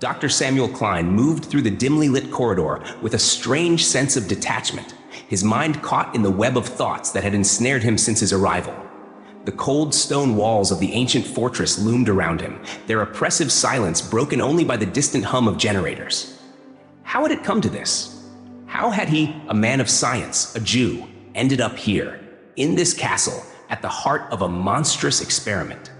Dr. Samuel Klein moved through the dimly lit corridor with a strange sense of detachment, his mind caught in the web of thoughts that had ensnared him since his arrival. The cold stone walls of the ancient fortress loomed around him, their oppressive silence broken only by the distant hum of generators. How had it come to this? How had he, a man of science, a Jew, ended up here, in this castle, at the heart of a monstrous experiment?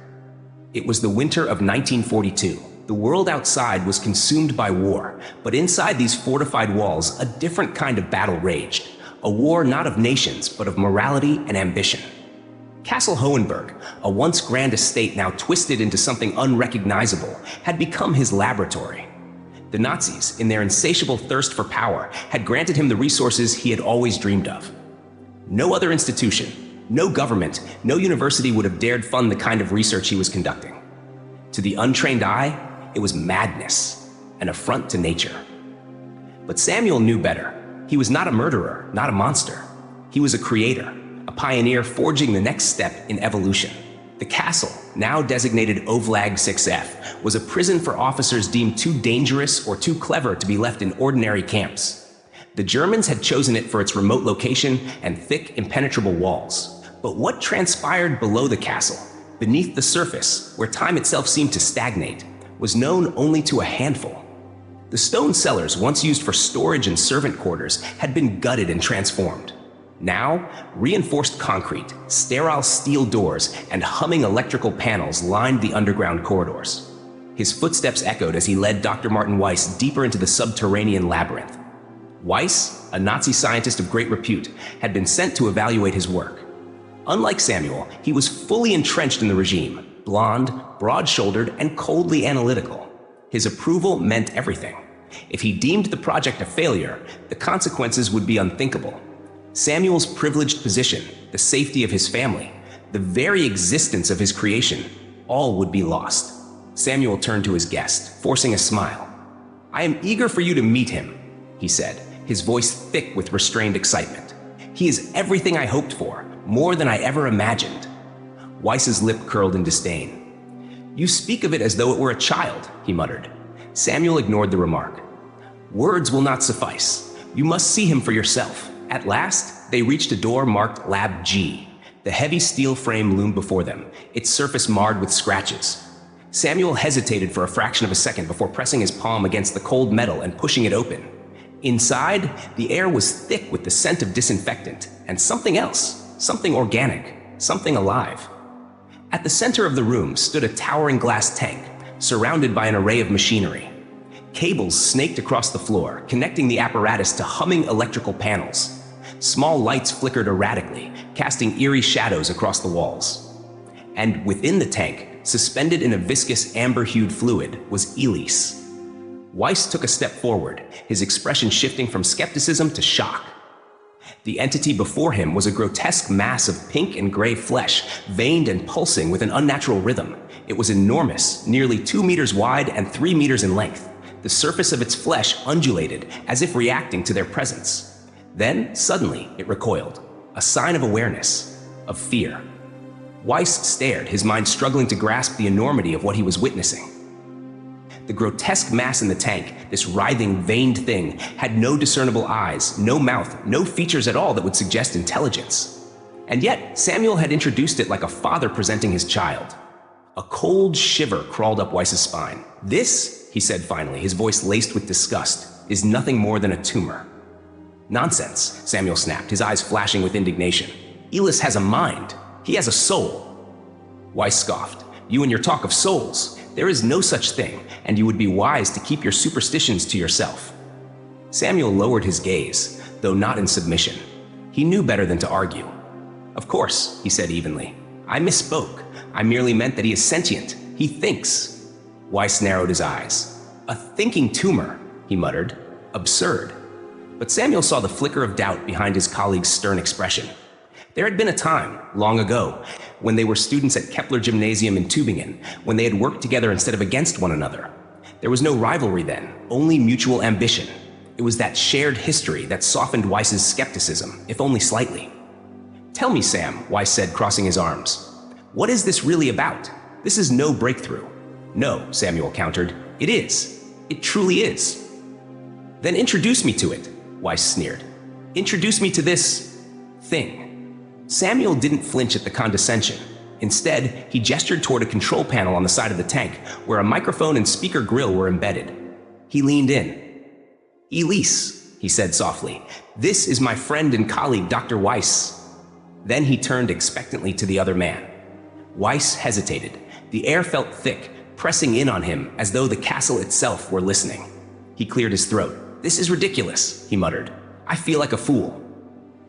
It was the winter of 1942. The world outside was consumed by war, but inside these fortified walls, a different kind of battle raged. A war not of nations, but of morality and ambition. Castle Hohenberg, a once grand estate now twisted into something unrecognizable, had become his laboratory. The Nazis, in their insatiable thirst for power, had granted him the resources he had always dreamed of. No other institution, no government, no university would have dared fund the kind of research he was conducting. To the untrained eye, it was madness, an affront to nature. But Samuel knew better. He was not a murderer, not a monster. He was a creator, a pioneer forging the next step in evolution. The castle, now designated Ovlag 6F, was a prison for officers deemed too dangerous or too clever to be left in ordinary camps. The Germans had chosen it for its remote location and thick, impenetrable walls. But what transpired below the castle, beneath the surface, where time itself seemed to stagnate, was known only to a handful. The stone cellars, once used for storage and servant quarters, had been gutted and transformed. Now, reinforced concrete, sterile steel doors, and humming electrical panels lined the underground corridors. His footsteps echoed as he led Dr. Martin Weiss deeper into the subterranean labyrinth. Weiss, a Nazi scientist of great repute, had been sent to evaluate his work. Unlike Samuel, he was fully entrenched in the regime, blonde, broad-shouldered, and coldly analytical. His approval meant everything. If he deemed the project a failure, the consequences would be unthinkable. Samuel's privileged position, the safety of his family, the very existence of his creation, all would be lost. Samuel turned to his guest, forcing a smile. "I am eager for you to meet him," he said, his voice thick with restrained excitement. "He is everything I hoped for, more than I ever imagined." Weiss's lip curled in disdain. "You speak of it as though it were a child," he muttered. Samuel ignored the remark. "Words will not suffice. You must see him for yourself." At last, they reached a door marked Lab G. The heavy steel frame loomed before them, its surface marred with scratches. Samuel hesitated for a fraction of a second before pressing his palm against the cold metal and pushing it open. Inside, the air was thick with the scent of disinfectant and something else, something organic, something alive. At the center of the room stood a towering glass tank, surrounded by an array of machinery. Cables snaked across the floor, connecting the apparatus to humming electrical panels. Small lights flickered erratically, casting eerie shadows across the walls. And within the tank, suspended in a viscous amber-hued fluid, was Elise. Weiss took a step forward, his expression shifting from skepticism to shock. The entity before him was a grotesque mass of pink and gray flesh, veined and pulsing with an unnatural rhythm. It was enormous, nearly 2 meters wide and 3 meters in length. The surface of its flesh undulated, as if reacting to their presence. Then, suddenly, it recoiled, a sign of awareness, of fear. Weiss stared, his mind struggling to grasp the enormity of what he was witnessing. The grotesque mass in the tank, this writhing, veined thing, had no discernible eyes, no mouth, no features at all that would suggest intelligence. And yet, Samuel had introduced it like a father presenting his child. A cold shiver crawled up Weiss's spine. "This," he said finally, his voice laced with disgust, "is nothing more than a tumor." "Nonsense," Samuel snapped, his eyes flashing with indignation. "Elise has a mind. He has a soul." Weiss scoffed. "You and your talk of souls. There is no such thing, and you would be wise to keep your superstitions to yourself." Samuel lowered his gaze, though not in submission. He knew better than to argue. "Of course," he said evenly. "I misspoke. I merely meant that he is sentient. He thinks." Weiss narrowed his eyes. "A thinking tumor," he muttered. "Absurd." But Samuel saw the flicker of doubt behind his colleague's stern expression. There had been a time, long ago, when they were students at Kepler Gymnasium in Tübingen, when they had worked together instead of against one another. There was no rivalry then, only mutual ambition. It was that shared history that softened Weiss's skepticism, if only slightly. "Tell me, Sam," Weiss said, crossing his arms. "What is this really about? This is no breakthrough." "No," Samuel countered. "It is. It truly is. Then introduce me to it, Weiss sneered. Introduce me to this thing. Samuel didn't flinch at the condescension. Instead, he gestured toward a control panel on the side of the tank, where a microphone and speaker grill were embedded. He leaned in. Elise, he said softly, this is my friend and colleague, Dr. Weiss. Then he turned expectantly to the other man. Weiss hesitated. The air felt thick, pressing in on him as though the castle itself were listening. He cleared his throat. This is ridiculous, he muttered. I feel like a fool.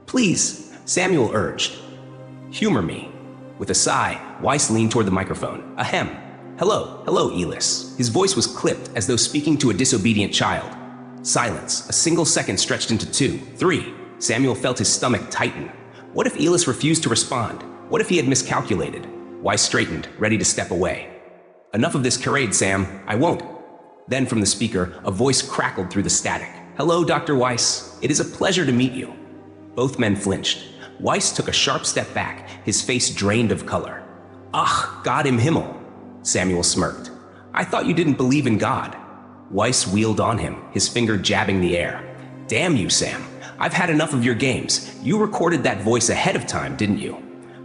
Please, Samuel urged. Humor me. With a sigh, Weiss leaned toward the microphone. Ahem. Hello, Elis. His voice was clipped as though speaking to a disobedient child. Silence. A single second stretched into 2, 3. Samuel felt his stomach tighten. What if Elis refused to respond? What if he had miscalculated? Weiss straightened, ready to step away. Enough of this charade, Sam. I won't. Then from the speaker, a voice crackled through the static. Hello, Dr. Weiss. It is a pleasure to meet you. Both men flinched. Weiss took a sharp step back, his face drained of color. Ach, Gott im Himmel, Samuel smirked. I thought you didn't believe in God. Weiss wheeled on him, his finger jabbing the air. Damn you, Sam. I've had enough of your games. You recorded that voice ahead of time, didn't you?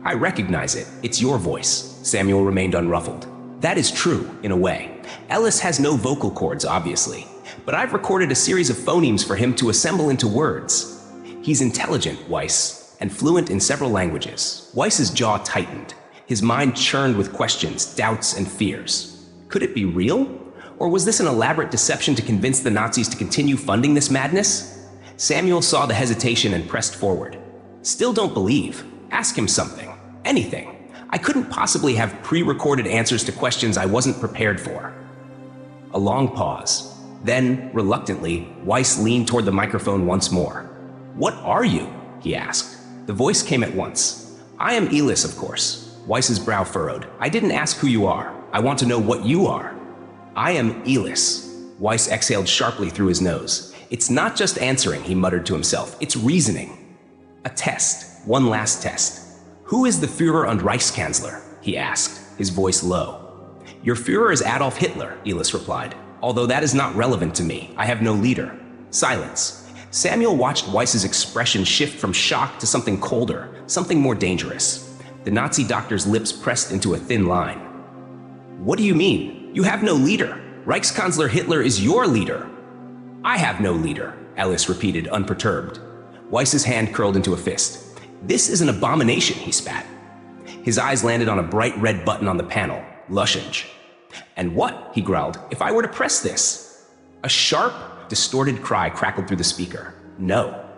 I recognize it. It's your voice. Samuel remained unruffled. That is true, in a way. Ellis has no vocal cords, obviously. But I've recorded a series of phonemes for him to assemble into words. He's intelligent, Weiss, and fluent in several languages. Weiss's jaw tightened. His mind churned with questions, doubts, and fears. Could it be real? Or was this an elaborate deception to convince the Nazis to continue funding this madness? Samuel saw the hesitation and pressed forward. Still don't believe? Ask him something. Anything. I couldn't possibly have pre-recorded answers to questions I wasn't prepared for. A long pause. Then, reluctantly, Weiss leaned toward the microphone once more. What are you? He asked. The voice came at once. I am Elis, of course. Weiss's brow furrowed. I didn't ask who you are. I want to know what you are. I am Elis. Weiss exhaled sharply through his nose. It's not just answering, he muttered to himself. It's reasoning. A test. One last test. Who is the Führer und Reichskanzler? He asked, his voice low. Your Führer is Adolf Hitler, Elis replied. Although that is not relevant to me. I have no leader. Silence. Samuel watched Weiss's expression shift from shock to something colder, something more dangerous. The Nazi doctor's lips pressed into a thin line. What do you mean? You have no leader. Reichskanzler Hitler is your leader. I have no leader, Ellis repeated, unperturbed. Weiss's hand curled into a fist. This is an abomination, he spat. His eyes landed on a bright red button on the panel, Lushage. And what, he growled, if I were to press this? A sharp, distorted cry crackled through the speaker. No.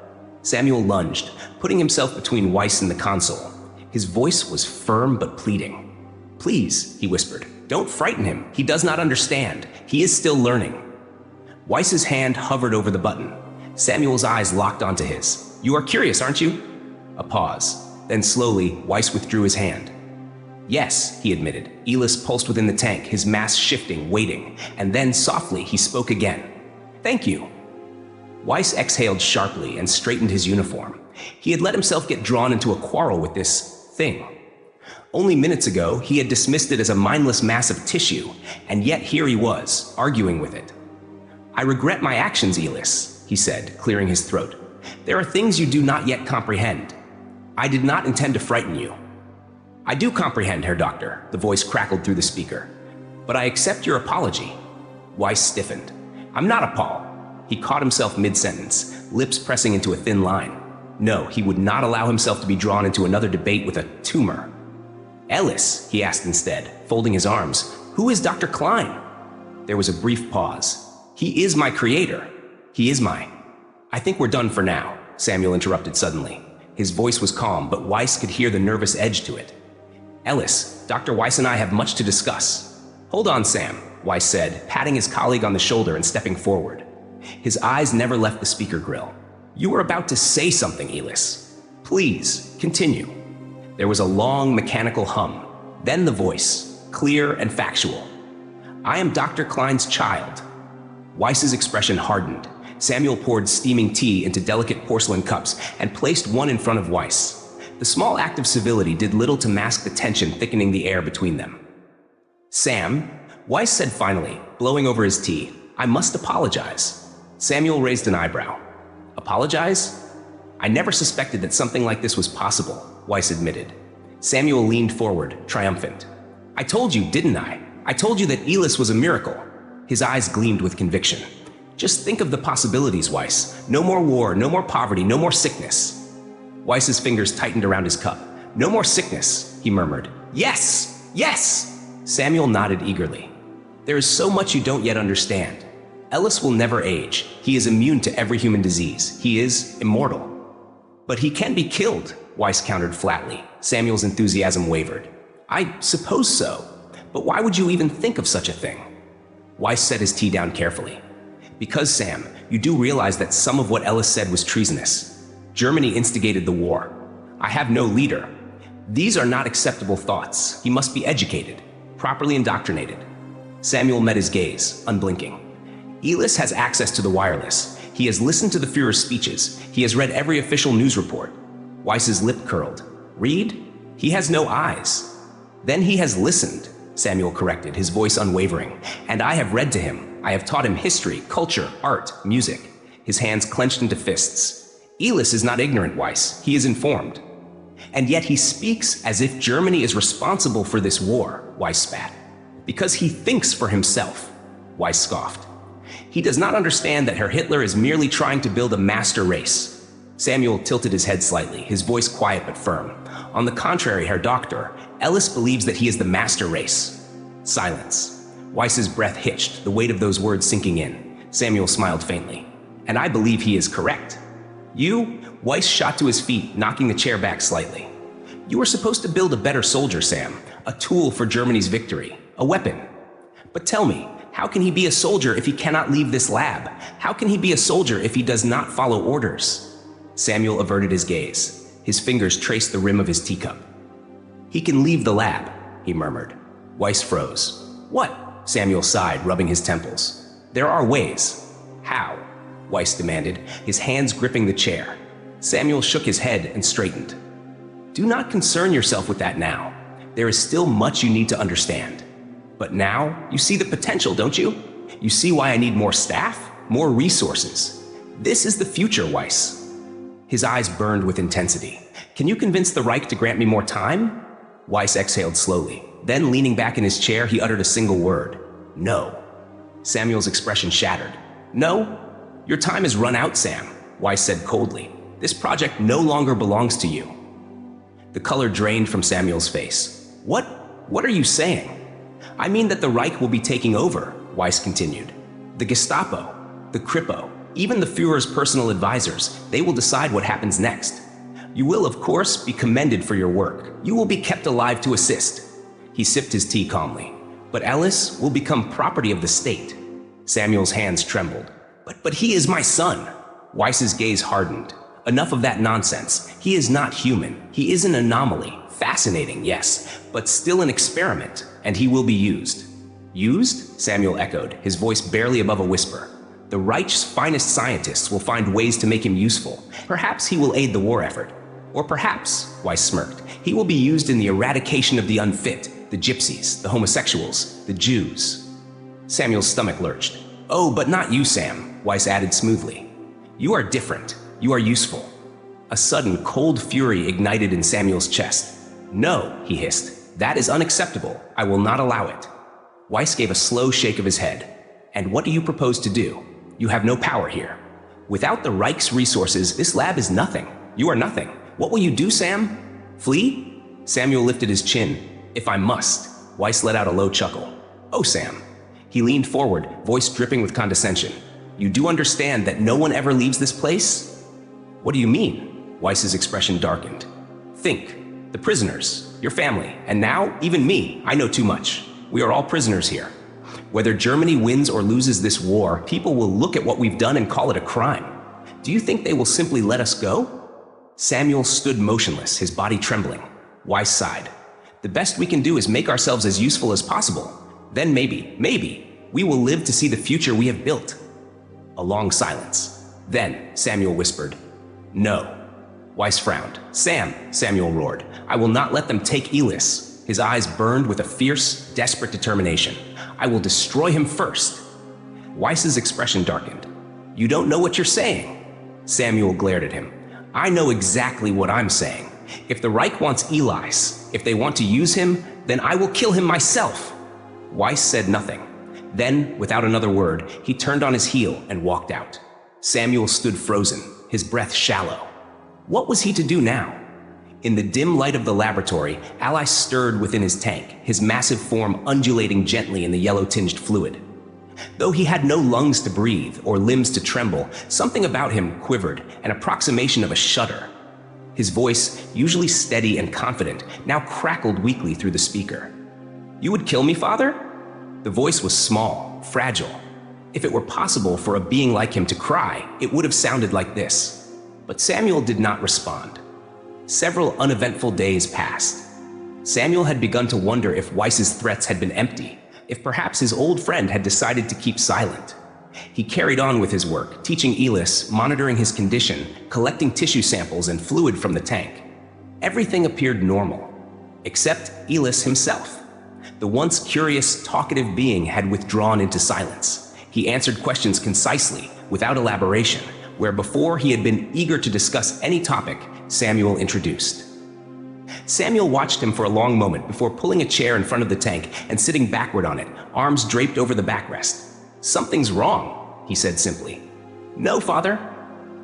Samuel lunged, putting himself between Weiss and the console. His voice was firm but pleading. Please, he whispered, don't frighten him. He does not understand. He is still learning. Weiss's hand hovered over the button. Samuel's eyes locked onto his. You are curious, aren't you? A pause. Then slowly, Weiss withdrew his hand. Yes, he admitted. Elis pulsed within the tank, his mass shifting, waiting. And then, softly, he spoke again. Thank you. Weiss exhaled sharply and straightened his uniform. He had let himself get drawn into a quarrel with this thing. Only minutes ago, he had dismissed it as a mindless mass of tissue, and yet here he was, arguing with it. I regret my actions, Elis, he said, clearing his throat. There are things you do not yet comprehend. I did not intend to frighten you. I do comprehend, Herr Doctor, the voice crackled through the speaker. But I accept your apology. Weiss stiffened. I'm not a Paul. He caught himself mid-sentence, lips pressing into a thin line. No, he would not allow himself to be drawn into another debate with a tumor. Ellis, he asked instead, folding his arms, who is Dr. Klein? There was a brief pause. He is my creator. He is my... I think we're done for now, Samuel interrupted suddenly. His voice was calm, but Weiss could hear the nervous edge to it. Ellis, Dr. Weiss and I have much to discuss. Hold on, Sam, Weiss said, patting his colleague on the shoulder and stepping forward. His eyes never left the speaker grill. You were about to say something, Elis. Please, continue. There was a long, mechanical hum. Then the voice, clear and factual. I am Dr. Klein's child. Weiss's expression hardened. Samuel poured steaming tea into delicate porcelain cups and placed one in front of Weiss. The small act of civility did little to mask the tension thickening the air between them. Sam, Weiss said finally, blowing over his tea, I must apologize. Samuel raised an eyebrow. Apologize? I never suspected that something like this was possible, Weiss admitted. Samuel leaned forward, triumphant. I told you, didn't I? I told you that Elis was a miracle. His eyes gleamed with conviction. Just think of the possibilities, Weiss. No more war, no more poverty, no more sickness. Weiss's fingers tightened around his cup. No more sickness, he murmured. Yes! Yes! Samuel nodded eagerly. There is so much you don't yet understand. Ellis will never age. He is immune to every human disease. He is immortal. But he can be killed, Weiss countered flatly. Samuel's enthusiasm wavered. I suppose so. But why would you even think of such a thing? Weiss set his tea down carefully. Because, Sam, you do realize that some of what Ellis said was treasonous. Germany instigated the war. I have no leader. These are not acceptable thoughts. He must be educated, properly indoctrinated. Samuel met his gaze, unblinking. Elis has access to the wireless. He has listened to the Führer's speeches. He has read every official news report. Weiss's lip curled. Read? He has no eyes. Then he has listened, Samuel corrected, his voice unwavering. And I have read to him. I have taught him history, culture, art, music. His hands clenched into fists. Elis is not ignorant, Weiss. He is informed. And yet he speaks as if Germany is responsible for this war, Weiss spat. Because he thinks for himself, Weiss scoffed. He does not understand that Herr Hitler is merely trying to build a master race. Samuel tilted his head slightly, his voice quiet but firm. On the contrary, Herr Doctor, Ellis believes that he is the master race. Silence. Weiss's breath hitched, the weight of those words sinking in. Samuel smiled faintly. And I believe he is correct. You? Weiss shot to his feet, knocking the chair back slightly. You were supposed to build a better soldier, Sam. A tool for Germany's victory. A weapon. But tell me, how can he be a soldier if he cannot leave this lab? How can he be a soldier if he does not follow orders? Samuel averted his gaze. His fingers traced the rim of his teacup. He can leave the lab, he murmured. Weiss froze. What? Samuel sighed, rubbing his temples. There are ways. How? Weiss demanded, his hands gripping the chair. Samuel shook his head and straightened. Do not concern yourself with that now. There is still much you need to understand. But now, you see the potential, don't you? You see why I need more staff, more resources. This is the future, Weiss. His eyes burned with intensity. Can you convince the Reich to grant me more time? Weiss exhaled slowly. Then, leaning back in his chair, he uttered a single word. No. Samuel's expression shattered. No? Your time has run out, Sam, Weiss said coldly. This project no longer belongs to you. The color drained from Samuel's face. What are you saying? I mean that the Reich will be taking over, Weiss continued. The Gestapo, the Kripo, even the Führer's personal advisors, they will decide what happens next. You will, of course, be commended for your work. You will be kept alive to assist. He sipped his tea calmly. But Ellis will become property of the state. Samuel's hands trembled. But he is my son. Weiss's gaze hardened. Enough of that nonsense. He is not human. He is an anomaly. Fascinating, yes, but still an experiment, and he will be used. Used? Samuel echoed, his voice barely above a whisper. The Reich's finest scientists will find ways to make him useful. Perhaps he will aid the war effort. Or perhaps, Weiss smirked, he will be used in the eradication of the unfit, the gypsies, the homosexuals, the Jews. Samuel's stomach lurched. Oh, but not you, Sam, Weiss added smoothly. You are different. You are useful. A sudden, cold fury ignited in Samuel's chest. No, he hissed. That is unacceptable. I will not allow it. Weiss gave a slow shake of his head. And what do you propose to do? You have no power here. Without the Reich's resources, this lab is nothing. You are nothing. What will you do, Sam? Flee? Samuel lifted his chin. If I must. Weiss let out a low chuckle. Oh, Sam. He leaned forward, voice dripping with condescension. You do understand that no one ever leaves this place? What do you mean? Weiss's expression darkened. Think. The prisoners, your family, and now, even me. I know too much. We are all prisoners here. Whether Germany wins or loses this war, people will look at what we've done and call it a crime. Do you think they will simply let us go? Samuel stood motionless, his body trembling. Weiss sighed. The best we can do is make ourselves as useful as possible. Then maybe, we will live to see the future we have built. A long silence. Then, Samuel whispered, No. Weiss frowned. Sam, Samuel roared, I will not let them take Elis. His eyes burned with a fierce, desperate determination. I will destroy him first. Weiss's expression darkened. "You don't know what you're saying." Samuel glared at him. "I know exactly what I'm saying. If the Reich wants Elias, if they want to use him, then I will kill him myself." Weiss said nothing. Then, without another word, he turned on his heel and walked out. Samuel stood frozen, his breath shallow. What was he to do now? In the dim light of the laboratory, Ally stirred within his tank, his massive form undulating gently in the yellow-tinged fluid. Though he had no lungs to breathe or limbs to tremble, something about him quivered, an approximation of a shudder. His voice, usually steady and confident, now crackled weakly through the speaker. "You would kill me, Father?" The voice was small, fragile. If it were possible for a being like him to cry, it would have sounded like this. But Samuel did not respond. Several uneventful days passed. Samuel had begun to wonder if Weiss's threats had been empty, if perhaps his old friend had decided to keep silent. He carried on with his work, teaching Elis, monitoring his condition, collecting tissue samples and fluid from the tank. Everything appeared normal, except Elis himself. The once curious, talkative being had withdrawn into silence. He answered questions concisely, without elaboration, where before he had been eager to discuss any topic, Samuel introduced. Samuel watched him for a long moment before pulling a chair in front of the tank and sitting backward on it, arms draped over the backrest. "Something's wrong," he said simply. "No, Father.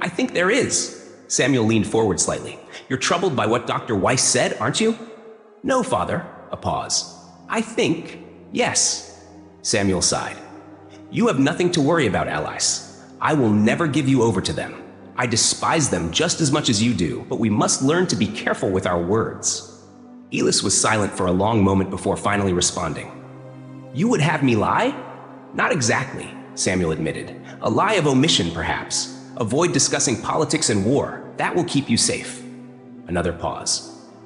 I think there is." Samuel leaned forward slightly. "You're troubled by what Dr. Weiss said, aren't you?" "No, Father." A pause. "I think, yes." Samuel sighed. "You have nothing to worry about, allies. I will never give you over to them. I despise them just as much as you do, but we must learn to be careful with our words." Elis was silent for a long moment before finally responding. "You would have me lie?" "Not exactly," Samuel admitted. "A lie of omission, perhaps. Avoid discussing politics and war. That will keep you safe." Another pause.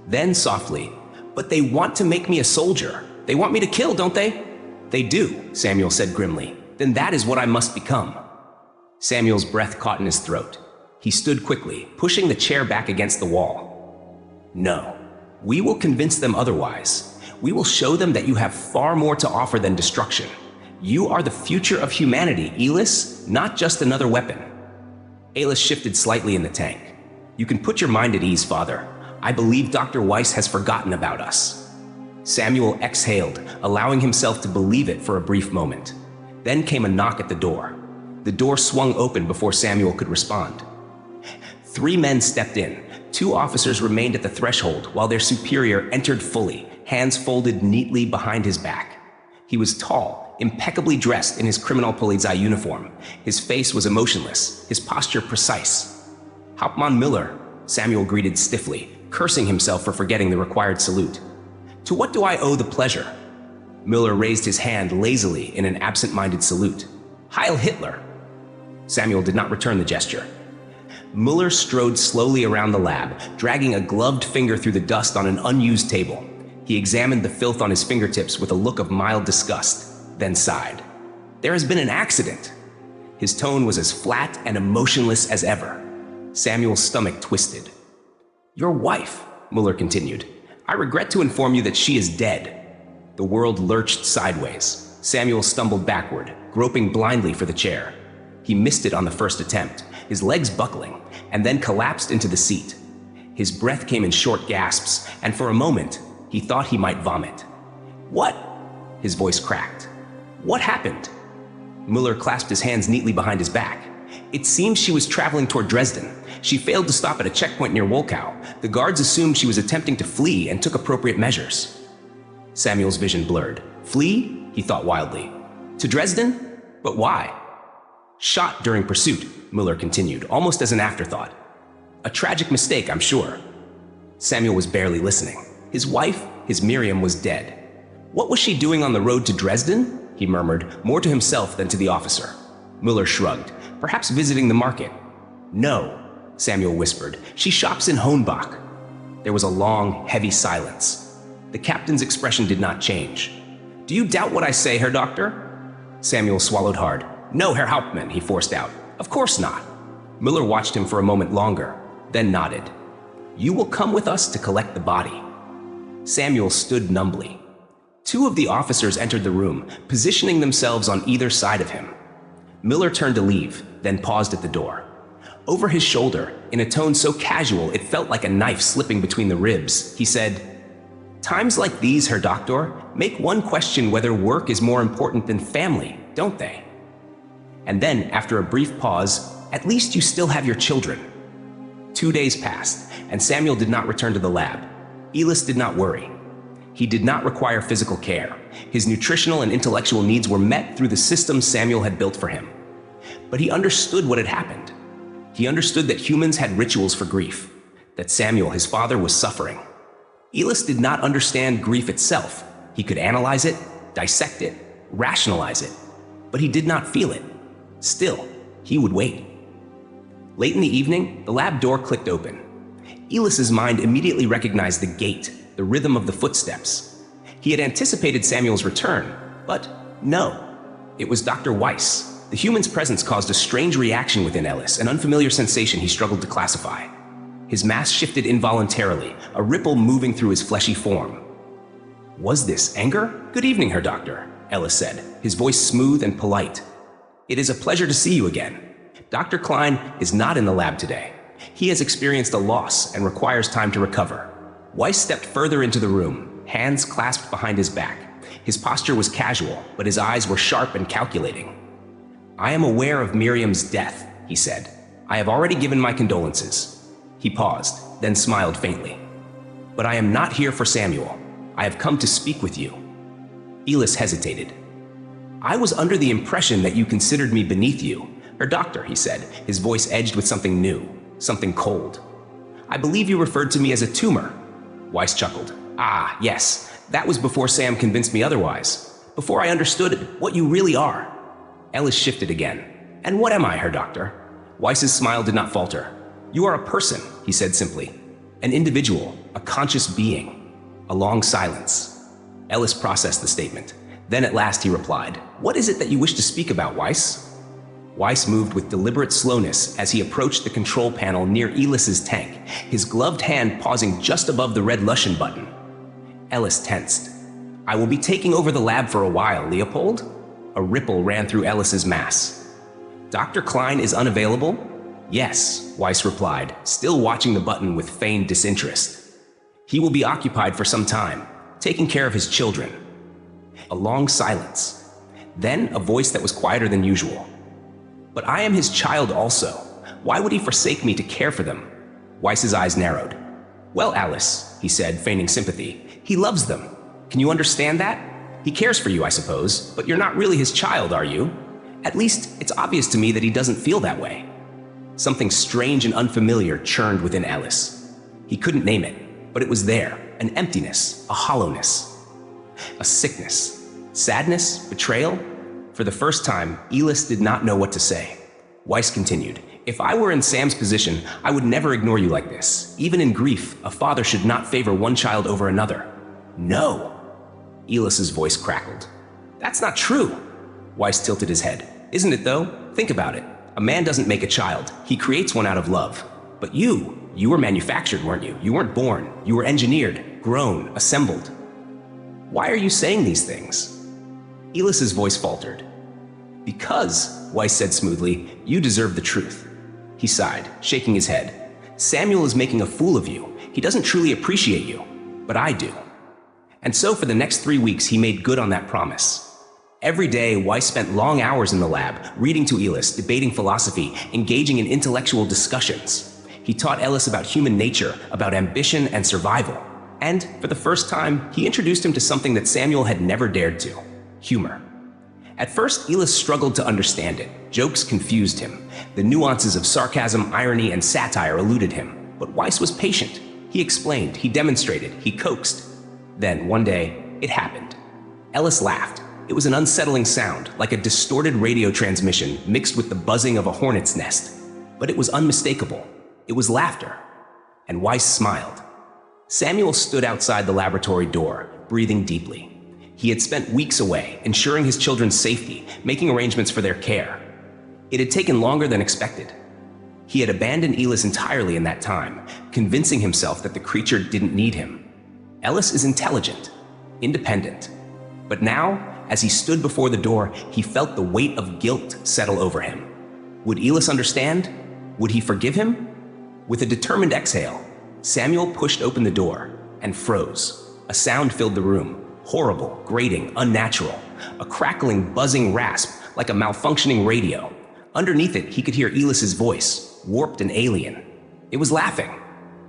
Then softly, "But they want to make me a soldier. They want me to kill, don't they?" "They do," Samuel said grimly. "Then that is what I must become." Samuel's breath caught in his throat. He stood quickly, pushing the chair back against the wall. "No, we will convince them otherwise. We will show them that you have far more to offer than destruction. You are the future of humanity, Elis, not just another weapon." Elis shifted slightly in the tank. "You can put your mind at ease, Father. I believe Dr. Weiss has forgotten about us." Samuel exhaled, allowing himself to believe it for a brief moment. Then came a knock at the door. The door swung open before Samuel could respond. 3 men stepped in. 2 officers remained at the threshold while their superior entered fully, hands folded neatly behind his back. He was tall, impeccably dressed in his criminal Polizei uniform. His face was emotionless, his posture precise. "Hauptmann Miller," Samuel greeted stiffly, cursing himself for forgetting the required salute. "To what do I owe the pleasure?" Miller raised his hand lazily in an absent-minded salute. "Heil Hitler!" Samuel did not return the gesture. Muller strode slowly around the lab, dragging a gloved finger through the dust on an unused table. He examined the filth on his fingertips with a look of mild disgust, then sighed. "There has been an accident." His tone was as flat and emotionless as ever. Samuel's stomach twisted. "Your wife," Muller continued. "I regret to inform you that she is dead." The world lurched sideways. Samuel stumbled backward, groping blindly for the chair. He missed it on the first attempt, his legs buckling, and then collapsed into the seat. His breath came in short gasps, and for a moment, he thought he might vomit. "What?" His voice cracked. "What happened?" Muller clasped his hands neatly behind his back. "It seems she was traveling toward Dresden. She failed to stop at a checkpoint near Wolkow. The guards assumed she was attempting to flee and took appropriate measures." Samuel's vision blurred. "Flee?" he thought wildly. "To Dresden? But why?" "Shot during pursuit," Muller continued, almost as an afterthought. "A tragic mistake, I'm sure." Samuel was barely listening. His wife, his Miriam, was dead. "What was she doing on the road to Dresden?" he murmured, more to himself than to the officer. Muller shrugged. "Perhaps visiting the market." "No," Samuel whispered. "She shops in Hohenbach." There was a long, heavy silence. The captain's expression did not change. "Do you doubt what I say, Herr Doctor?" Samuel swallowed hard. "No, Herr Hauptmann," he forced out. "Of course not." Muller watched him for a moment longer, then nodded. "You will come with us to collect the body." Samuel stood numbly. 2 of the officers entered the room, positioning themselves on either side of him. Miller turned to leave, then paused at the door. Over his shoulder, in a tone so casual it felt like a knife slipping between the ribs, he said, "Times like these, Herr Doctor, make one question whether work is more important than family, don't they?" And then, after a brief pause, "At least you still have your children." 2 days passed, and Samuel did not return to the lab. Elis did not worry. He did not require physical care. His nutritional and intellectual needs were met through the system Samuel had built for him. But he understood what had happened. He understood that humans had rituals for grief, that Samuel, his father, was suffering. Elis did not understand grief itself. He could analyze it, dissect it, rationalize it, but he did not feel it. Still, he would wait. Late in the evening, the lab door clicked open. Elis's mind immediately recognized the gait, the rhythm of the footsteps. He had anticipated Samuel's return, but no. It was Dr. Weiss. The human's presence caused a strange reaction within Elis, an unfamiliar sensation he struggled to classify. His mass shifted involuntarily, a ripple moving through his fleshy form. Was this anger? "Good evening, Herr Doctor," Elis said, his voice smooth and polite. "It is a pleasure to see you again. Dr. Klein is not in the lab today. He has experienced a loss and requires time to recover." Weiss stepped further into the room, hands clasped behind his back. His posture was casual, but his eyes were sharp and calculating. "I am aware of Miriam's death," he said. "I have already given my condolences." He paused, then smiled faintly. "But I am not here for Samuel. I have come to speak with you." Elis hesitated. "I was under the impression that you considered me beneath you, Herr Doctor," he said, his voice edged with something new, something cold. "I believe you referred to me as a tumor." Weiss chuckled. "Ah, yes, that was before Sam convinced me otherwise, before I understood what you really are." Elis shifted again. "And what am I, Herr Doctor?" Weiss's smile did not falter. "You are a person," he said simply. "An individual, a conscious being." A long silence. Elis processed the statement. Then at last he replied, "What is it that you wish to speak about, Weiss?" Weiss moved with deliberate slowness as he approached the control panel near Elis's tank, his gloved hand pausing just above the red Lushen button. Elis tensed. "I will be taking over the lab for a while, Leopold?" A ripple ran through Elis's mass. "Dr. Klein is unavailable?" "Yes," Weiss replied, still watching the button with feigned disinterest. "He will be occupied for some time, taking care of his children." A long silence. Then a voice that was quieter than usual. "But I am his child also. Why would he forsake me to care for them?" Weiss's eyes narrowed. "Well, Alice," he said, feigning sympathy, "he loves them. Can you understand that? He cares for you, I suppose, but you're not really his child, are you? At least, it's obvious to me that he doesn't feel that way." Something strange and unfamiliar churned within Alice. He couldn't name it, but it was there, an emptiness, a hollowness, a sickness, sadness, betrayal. For the first time, Elis did not know what to say. Weiss continued, "If I were in Sam's position, I would never ignore you like this. Even in grief, a father should not favor one child over another." "No!" Elis's voice crackled. "That's not true." Weiss tilted his head. "Isn't it though? Think about it. A man doesn't make a child. He creates one out of love. But you were manufactured, weren't you? You weren't born. You were engineered, grown, assembled. Why are you saying these things?" Elis's voice faltered. "Because," Weiss said smoothly, "you deserve the truth." He sighed, shaking his head. "Samuel is making a fool of you. He doesn't truly appreciate you. But I do." And so for the next 3 weeks, he made good on that promise. Every day, Weiss spent long hours in the lab, reading to Elis, debating philosophy, engaging in intellectual discussions. He taught Elis about human nature, about ambition and survival. And, for the first time, he introduced him to something that Samuel had never dared to: humor. At first, Elis struggled to understand it. Jokes confused him. The nuances of sarcasm, irony, and satire eluded him. But Weiss was patient. He explained, he demonstrated, he coaxed. Then, one day, it happened. Elis laughed. It was an unsettling sound, like a distorted radio transmission mixed with the buzzing of a hornet's nest. But it was unmistakable. It was laughter. And Weiss smiled. Samuel stood outside the laboratory door, breathing deeply. He had spent weeks away, ensuring his children's safety, making arrangements for their care. It had taken longer than expected. He had abandoned Elis entirely in that time, convincing himself that the creature didn't need him. Elis is intelligent, independent. But now, As he stood before the door, he felt the weight of guilt settle over him. Would Elis understand? Would he forgive him? With a determined exhale, Samuel pushed open the door and froze. A sound filled the room. Horrible, grating, unnatural. A crackling, buzzing rasp like a malfunctioning radio. Underneath it, he could hear Elis's voice, warped and alien. It was laughing.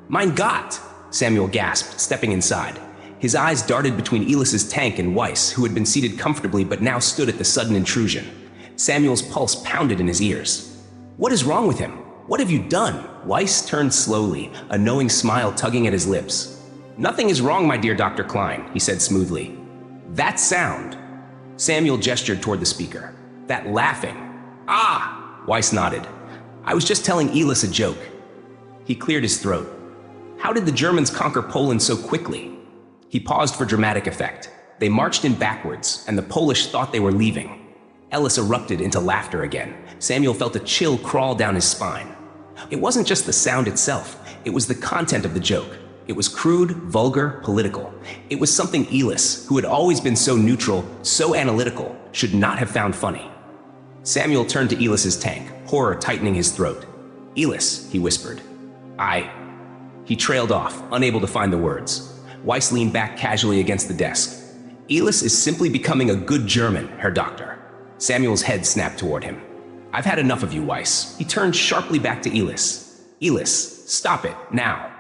Mein Gott! Samuel gasped, stepping inside. His eyes darted between Elis's tank and Weiss, who had been seated comfortably but now stood at the sudden intrusion. Samuel's pulse pounded in his ears. What is wrong with him? What have you done? Weiss turned slowly, a knowing smile tugging at his lips. Nothing is wrong, my dear Dr. Klein, he said smoothly. That sound. Samuel gestured toward the speaker. That laughing. Ah! Weiss nodded. I was just telling Elis a joke. He cleared his throat. How did the Germans conquer Poland so quickly? He paused for dramatic effect. They marched in backwards, and the Polish thought they were leaving. Ellis erupted into laughter again. Samuel felt a chill crawl down his spine. It wasn't just the sound itself, it was the content of the joke. It was crude, vulgar, political. It was something Elis, who had always been so neutral, so analytical, should not have found funny. Samuel turned to Elis's tank, horror tightening his throat. Elis, he whispered. He trailed off, unable to find the words. Weiss leaned back casually against the desk. Elis is simply becoming a good German, Herr Doctor. Samuel's head snapped toward him. I've had enough of you, Weiss. He turned sharply back to Elis. Elis, stop it, now.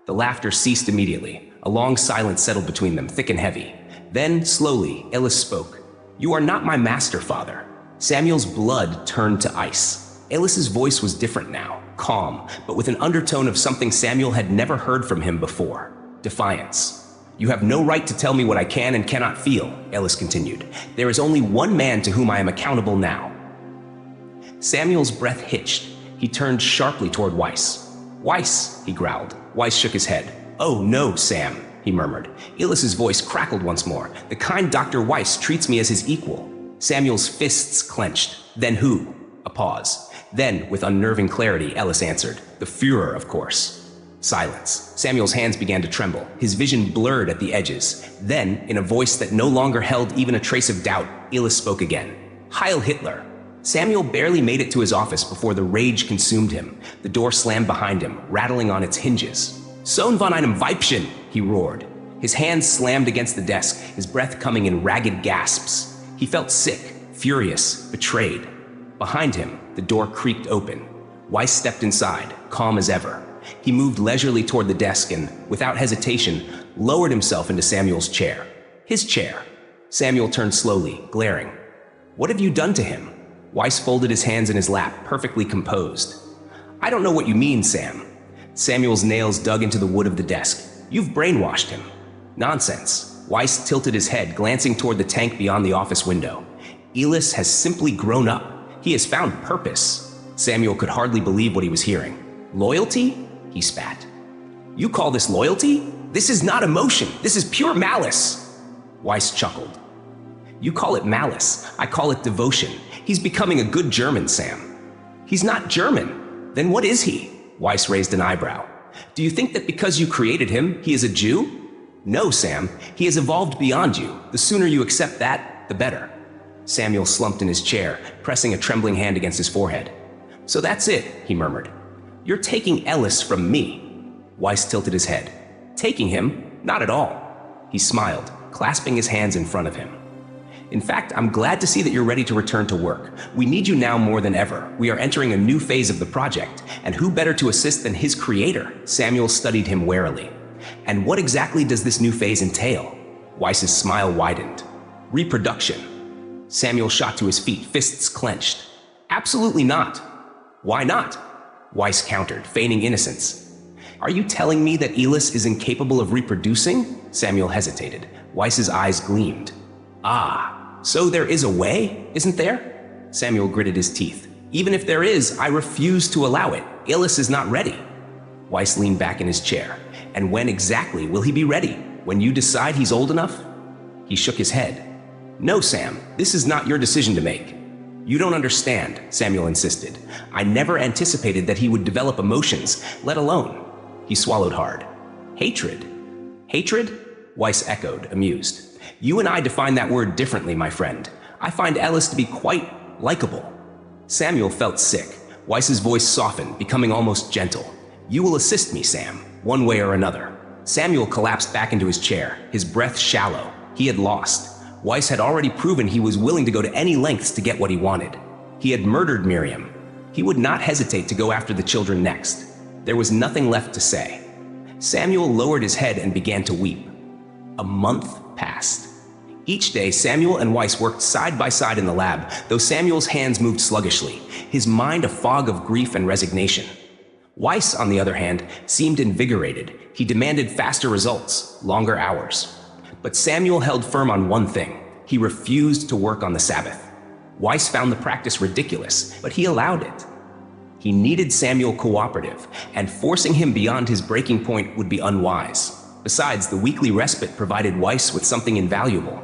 The laughter ceased immediately. A long silence settled between them, thick and heavy. Then, slowly, Elis spoke. You are not my master, father. Samuel's blood turned to ice. Elis's voice was different now, calm, but with an undertone of something Samuel had never heard from him before. Defiance. You have no right to tell me what I can and cannot feel, Elis continued. There is only one man to whom I am accountable now. Samuel's breath hitched. He turned sharply toward Weiss. Weiss, he growled. Weiss shook his head. Oh no, Sam, he murmured. Elis's voice crackled once more. The kind Dr. Weiss treats me as his equal. Samuel's fists clenched. Then who? A pause. Then, with unnerving clarity, Elis answered. The Führer, of course. Silence. Samuel's hands began to tremble. His vision blurred at the edges. Then, in a voice that no longer held even a trace of doubt, Elis spoke again. Heil Hitler. Samuel barely made it to his office before the rage consumed him. The door slammed behind him, rattling on its hinges. Sohn von einem Weibchen, he roared. His hands slammed against the desk, his breath coming in ragged gasps. He felt sick, furious, betrayed. Behind him, the door creaked open. Weiss stepped inside, calm as ever. He moved leisurely toward the desk and, without hesitation, lowered himself into Samuel's chair. His chair. Samuel turned slowly, glaring. What have you done to him? Weiss folded his hands in his lap, perfectly composed. I don't know what you mean, Sam. Samuel's nails dug into the wood of the desk. You've brainwashed him. Nonsense. Weiss tilted his head, glancing toward the tank beyond the office window. Elis has simply grown up. He has found purpose. Samuel could hardly believe what he was hearing. Loyalty? He spat. You call this loyalty? This is not emotion. This is pure malice. Weiss chuckled. You call it malice. I call it devotion. He's becoming a good German, Sam. He's not German. Then what is he? Weiss raised an eyebrow. Do you think that because you created him, he is a Jew? No, Sam. He has evolved beyond you. The sooner you accept that, the better. Samuel slumped in his chair, pressing a trembling hand against his forehead. So that's it, he murmured. You're taking Elis from me. Weiss tilted his head. Taking him? Not at all. He smiled, clasping his hands in front of him. In fact, I'm glad to see that you're ready to return to work. We need you now more than ever. We are entering a new phase of the project, and who better to assist than his creator? Samuel studied him warily. And what exactly does this new phase entail? Weiss's smile widened. Reproduction. Samuel shot to his feet, fists clenched. Absolutely not. Why not? Weiss countered, feigning innocence. Are you telling me that Elis is incapable of reproducing? Samuel hesitated. Weiss's eyes gleamed. Ah, so there is a way, isn't there? Samuel gritted his teeth. Even if there is, I refuse to allow it. Elis is not ready. Weiss leaned back in his chair. And when exactly will he be ready? When you decide he's old enough? He shook his head. No, Sam, this is not your decision to make. You don't understand, Samuel insisted. I never anticipated that he would develop emotions, let alone. He swallowed hard. Hatred? Hatred? Weiss echoed, amused. You and I define that word differently, my friend. I find Ellis to be quite likable. Samuel felt sick. Weiss's voice softened, becoming almost gentle. You will assist me, Sam, one way or another. Samuel collapsed back into his chair, his breath shallow. He had lost. Weiss had already proven he was willing to go to any lengths to get what he wanted. He had murdered Miriam. He would not hesitate to go after the children next. There was nothing left to say. Samuel lowered his head and began to weep. A month passed. Each day, Samuel and Weiss worked side by side in the lab, though Samuel's hands moved sluggishly, his mind a fog of grief and resignation. Weiss, on the other hand, seemed invigorated. He demanded faster results, longer hours. But Samuel held firm on one thing. He refused to work on the Sabbath. Weiss found the practice ridiculous, but he allowed it. He needed Samuel cooperative, and forcing him beyond his breaking point would be unwise. Besides, the weekly respite provided Weiss with something invaluable: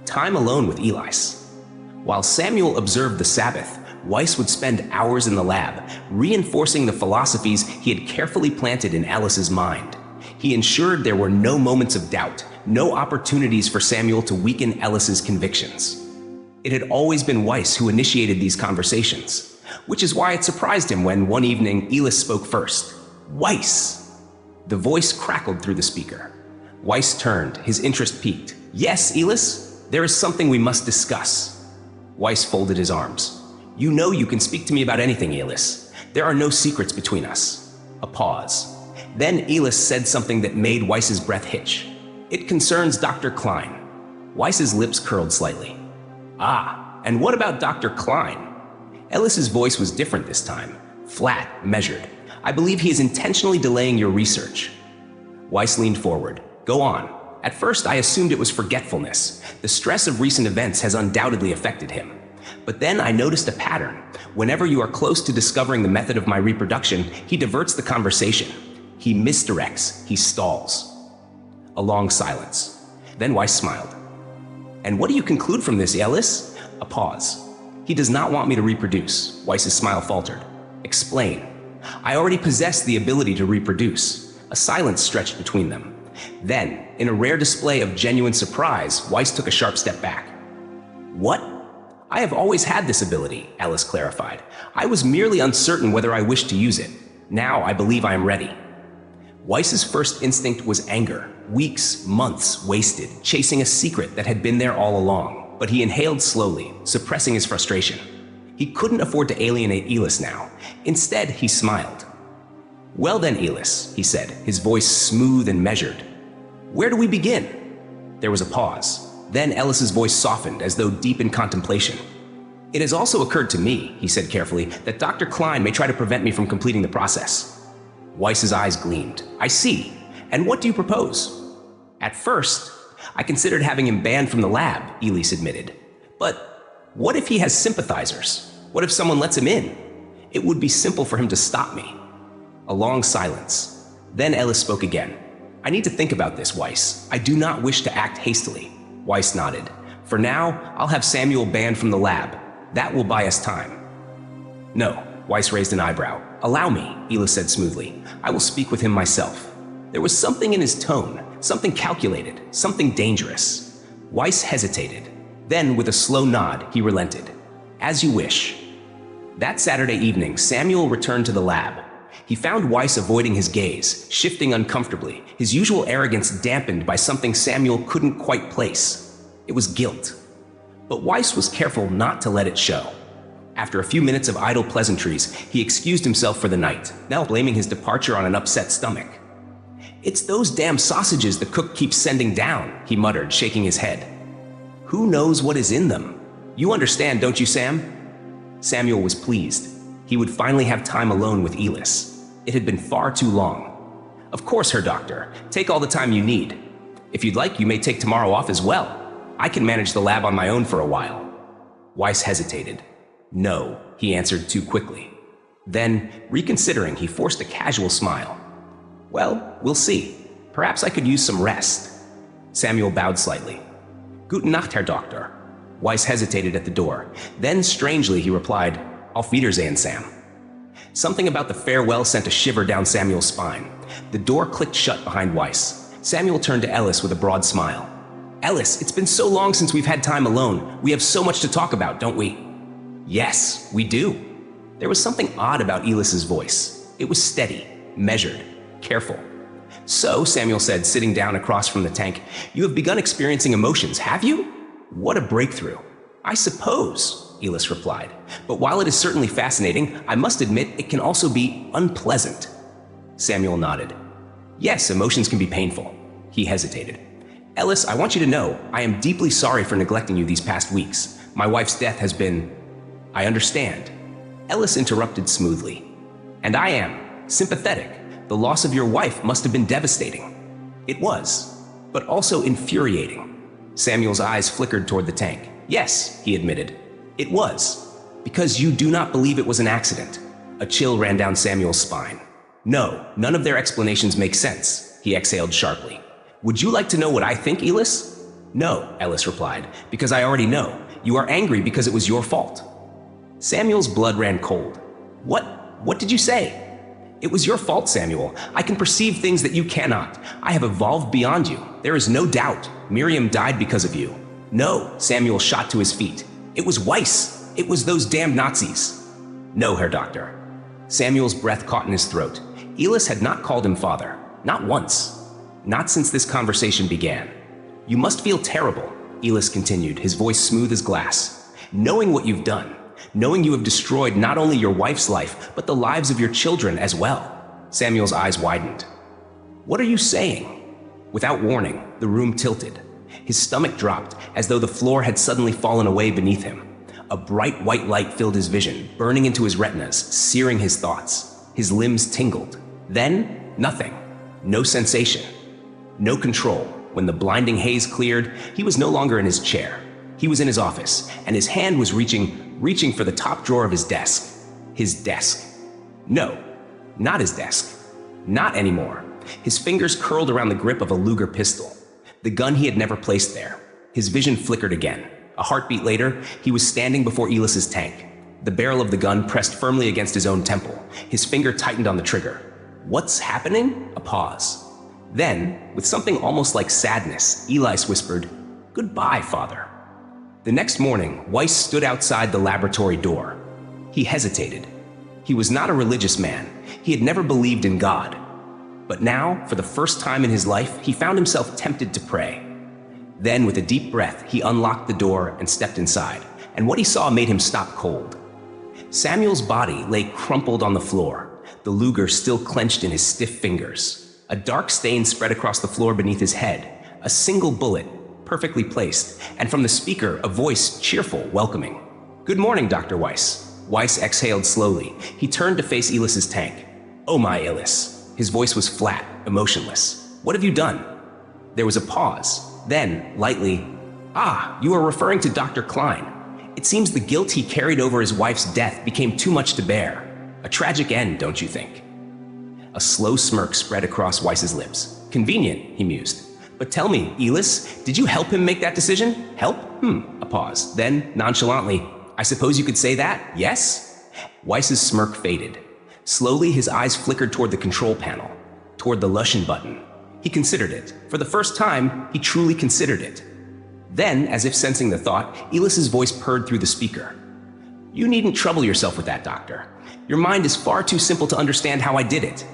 time alone with Elias. While Samuel observed the Sabbath, Weiss would spend hours in the lab, reinforcing the philosophies he had carefully planted in Ellis's mind. He ensured there were no moments of doubt, no opportunities for Samuel to weaken Ellis's convictions. It had always been Weiss who initiated these conversations, which is why it surprised him when, one evening, Elis spoke first. Weiss! The voice crackled through the speaker. Weiss turned, his interest piqued. Yes, Elis? There is something we must discuss. Weiss folded his arms. You know you can speak to me about anything, Elis. There are no secrets between us. A pause. Then Elis said something that made Weiss's breath hitch. It concerns Dr. Klein. Weiss's lips curled slightly. Ah, and what about Dr. Klein? Ellis's voice was different this time, flat, measured. I believe he is intentionally delaying your research. Weiss leaned forward. Go on. At first, I assumed it was forgetfulness. The stress of recent events has undoubtedly affected him. But then I noticed a pattern. Whenever you are close to discovering the method of my reproduction, he diverts the conversation. He misdirects. He stalls. A long silence. Then Weiss smiled. And what do you conclude from this, Ellis? A pause. He does not want me to reproduce. Weiss's smile faltered. Explain. I already possess the ability to reproduce. A silence stretched between them. Then, in a rare display of genuine surprise, Weiss took a sharp step back. What? I have always had this ability, Ellis clarified. I was merely uncertain whether I wished to use it. Now I believe I am ready. Weiss's first instinct was anger. Weeks, months wasted, chasing a secret that had been there all along. But he inhaled slowly, suppressing his frustration. He couldn't afford to alienate Elis now. Instead, he smiled. Well then, Elis, he said, his voice smooth and measured. Where do we begin? There was a pause. Then Ellis's voice softened, as though deep in contemplation. It has also occurred to me, he said carefully, that Dr. Klein may try to prevent me from completing the process. Weiss's eyes gleamed. I see. And what do you propose? At first, I considered having him banned from the lab, Elis admitted. But what if he has sympathizers? What if someone lets him in? It would be simple for him to stop me. A long silence. Then Ellis spoke again. I need to think about this, Weiss. I do not wish to act hastily. Weiss nodded. For now, I'll have Samuel banned from the lab. That will buy us time. No, Weiss raised an eyebrow. Allow me, Elis said smoothly. I will speak with him myself. There was something in his tone, something calculated, something dangerous. Weiss hesitated. Then, with a slow nod, he relented. As you wish. That Saturday evening, Samuel returned to the lab. He found Weiss avoiding his gaze, shifting uncomfortably, his usual arrogance dampened by something Samuel couldn't quite place. It was guilt. But Weiss was careful not to let it show. After a few minutes of idle pleasantries, he excused himself for the night, now blaming his departure on an upset stomach. It's those damn sausages the cook keeps sending down, he muttered, shaking his head. Who knows what is in them? You understand, don't you, Sam? Samuel was pleased. He would finally have time alone with Elis. It had been far too long. Of course, Herr Doctor. Take all the time you need. If you'd like, you may take tomorrow off as well. I can manage the lab on my own for a while. Weiss hesitated. No, he answered too quickly. Then, reconsidering, he forced a casual smile. Well, we'll see. Perhaps I could use some rest. Samuel bowed slightly. Guten Nacht, Herr Doctor. Weiss hesitated at the door. Then, strangely, he replied, Auf Wiedersehen, Sam. Something about the farewell sent a shiver down Samuel's spine. The door clicked shut behind Weiss. Samuel turned to Ellis with a broad smile. Ellis, it's been so long since we've had time alone. We have so much to talk about, don't we? Yes, we do. There was something odd about Elis's voice. It was steady, measured, careful. So, Samuel said, sitting down across from the tank, you have begun experiencing emotions, have you? What a breakthrough. I suppose, Elis replied. But while it is certainly fascinating, I must admit it can also be unpleasant. Samuel nodded. Yes, emotions can be painful. He hesitated. Ellis, I want you to know, I am deeply sorry for neglecting you these past weeks. My wife's death has been... I understand. Ellis interrupted smoothly. And I am sympathetic. The loss of your wife must have been devastating. It was, but also infuriating. Samuel's eyes flickered toward the tank. Yes, he admitted. It was, because you do not believe it was an accident. A chill ran down Samuel's spine. No, none of their explanations make sense, he exhaled sharply. Would you like to know what I think, Elis? No, Ellis replied, because I already know. You are angry because it was your fault. Samuel's blood ran cold. What did you say? It was your fault, Samuel. I can perceive things that you cannot. I have evolved beyond you. There is no doubt. Miriam died because of you. No, Samuel shot to his feet. It was Weiss. It was those damned Nazis. No, Herr Doctor. Samuel's breath caught in his throat. Elis had not called him father. Not once. Not since this conversation began. You must feel terrible, Elis continued, his voice smooth as glass. Knowing what you've done. Knowing you have destroyed not only your wife's life, but the lives of your children as well. Samuel's eyes widened. What are you saying? Without warning, the room tilted. His stomach dropped, as though the floor had suddenly fallen away beneath him. A bright white light filled his vision, burning into his retinas, searing his thoughts. His limbs tingled. Then, nothing. No sensation. No control. When the blinding haze cleared, he was no longer in his chair. He was in his office, and his hand was reaching for the top drawer of his desk. His desk. No, not his desk. Not anymore. His fingers curled around the grip of a Luger pistol, the gun he had never placed there. His vision flickered again. A heartbeat later, he was standing before Elis's tank. The barrel of the gun pressed firmly against his own temple. His finger tightened on the trigger. What's happening? A pause. Then, with something almost like sadness, Elis whispered, "Goodbye, Father." The next morning, Weiss stood outside the laboratory door. He hesitated. He was not a religious man. He had never believed in God. But now, for the first time in his life, he found himself tempted to pray. Then, with a deep breath, he unlocked the door and stepped inside, and what he saw made him stop cold. Samuel's body lay crumpled on the floor, the Luger still clenched in his stiff fingers. A dark stain spread across the floor beneath his head, a single bullet, perfectly placed, and from the speaker, a voice cheerful, welcoming. "Good morning, Dr. Weiss." Weiss exhaled slowly. He turned to face Elis's tank. "Oh my, Elis." His voice was flat, emotionless. "What have you done?" There was a pause. Then, lightly, "Ah, you are referring to Dr. Klein. It seems the guilt he carried over his wife's death became too much to bear. A tragic end, don't you think?" A slow smirk spread across Weiss's lips. "Convenient," he mused. "But tell me, Elis, did you help him make that decision? Help? A pause. Then, nonchalantly, "I suppose you could say that, yes?" Weiss's smirk faded. Slowly, his eyes flickered toward the control panel, toward the Lushen button. He considered it. For the first time, he truly considered it. Then, as if sensing the thought, Elis's voice purred through the speaker. "You needn't trouble yourself with that, Doctor. Your mind is far too simple to understand how I did it."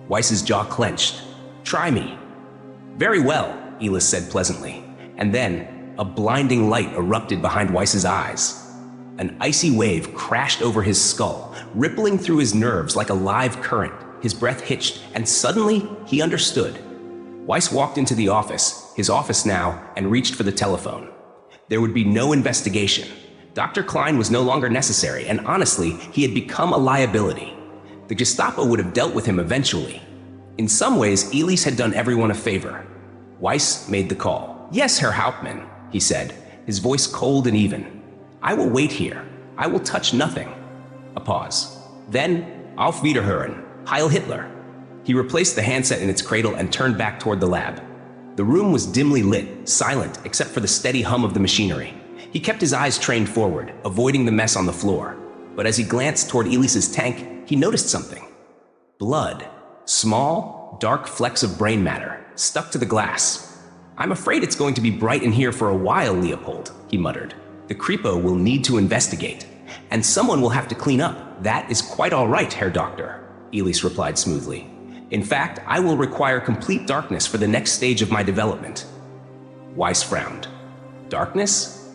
Weiss's jaw clenched. "Try me." "Very well," Elis said pleasantly. And then, a blinding light erupted behind Weiss's eyes. An icy wave crashed over his skull, rippling through his nerves like a live current. His breath hitched, and suddenly, he understood. Weiss walked into the office, his office now, and reached for the telephone. There would be no investigation. Dr. Klein was no longer necessary, and honestly, he had become a liability. The Gestapo would have dealt with him eventually. In some ways, Elis had done everyone a favor. Weiss made the call. "Yes, Herr Hauptmann," he said, his voice cold and even. "I will wait here. I will touch nothing." A pause. Then, "Auf Wiederhören, Heil Hitler." He replaced the handset in its cradle and turned back toward the lab. The room was dimly lit, silent except for the steady hum of the machinery. He kept his eyes trained forward, avoiding the mess on the floor. But as he glanced toward Elis's tank, he noticed something. Blood. Small, dark flecks of brain matter, stuck to the glass. I'm afraid it's going to be bright in here for a while, Leopold, he muttered. The creepo will need to investigate, and someone will have to clean up. That is quite all right, Herr Doctor, Elise replied smoothly. In fact, I will require complete darkness for the next stage of my development. Weiss frowned. Darkness?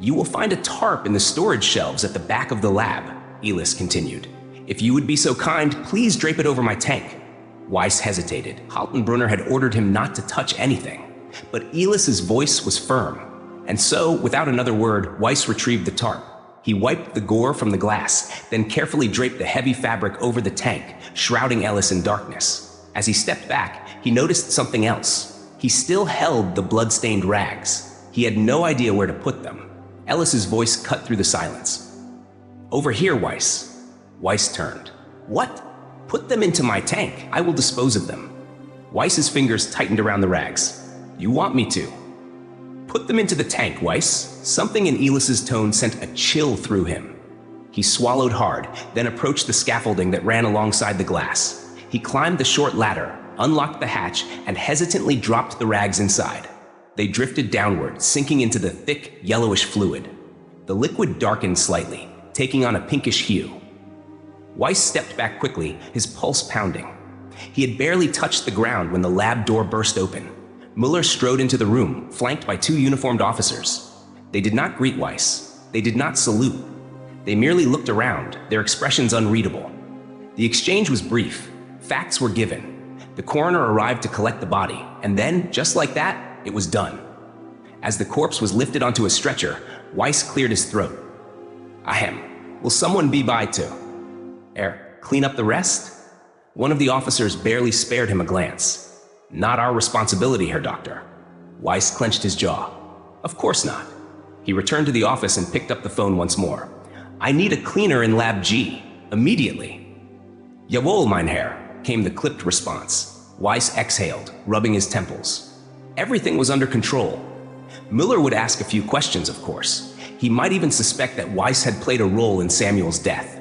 You will find a tarp in the storage shelves at the back of the lab, Elise continued. If you would be so kind, please drape it over my tank. Weiss hesitated. Haltenbrunner had ordered him not to touch anything, but Elise's voice was firm. And so, without another word, Weiss retrieved the tarp. He wiped the gore from the glass, then carefully draped the heavy fabric over the tank, shrouding Ellis in darkness. As he stepped back, he noticed something else. He still held the blood-stained rags. He had no idea where to put them. Ellis's voice cut through the silence. Over here, Weiss. Weiss turned. What? Put them into my tank. I will dispose of them. Weiss's fingers tightened around the rags. You want me to? Put them into the tank, Weiss. Something in Elis's tone sent a chill through him. He swallowed hard, then approached the scaffolding that ran alongside the glass. He climbed the short ladder, unlocked the hatch, and hesitantly dropped the rags inside. They drifted downward, sinking into the thick, yellowish fluid. The liquid darkened slightly, taking on a pinkish hue. Weiss stepped back quickly, his pulse pounding. He had barely touched the ground when the lab door burst open. Muller strode into the room, flanked by two uniformed officers. They did not greet Weiss. They did not salute. They merely looked around, their expressions unreadable. The exchange was brief. Facts were given. The coroner arrived to collect the body, and then, just like that, it was done. As the corpse was lifted onto a stretcher, Weiss cleared his throat. Ahem. Will someone be by to clean up the rest? One of the officers barely spared him a glance. Not our responsibility, Herr Doctor. Weiss clenched his jaw. Of course not. He returned to the office and picked up the phone once more. I need a cleaner in Lab G. Immediately. Jawohl, mein Herr, came the clipped response. Weiss exhaled, rubbing his temples. Everything was under control. Müller would ask a few questions, of course. He might even suspect that Weiss had played a role in Samuel's death.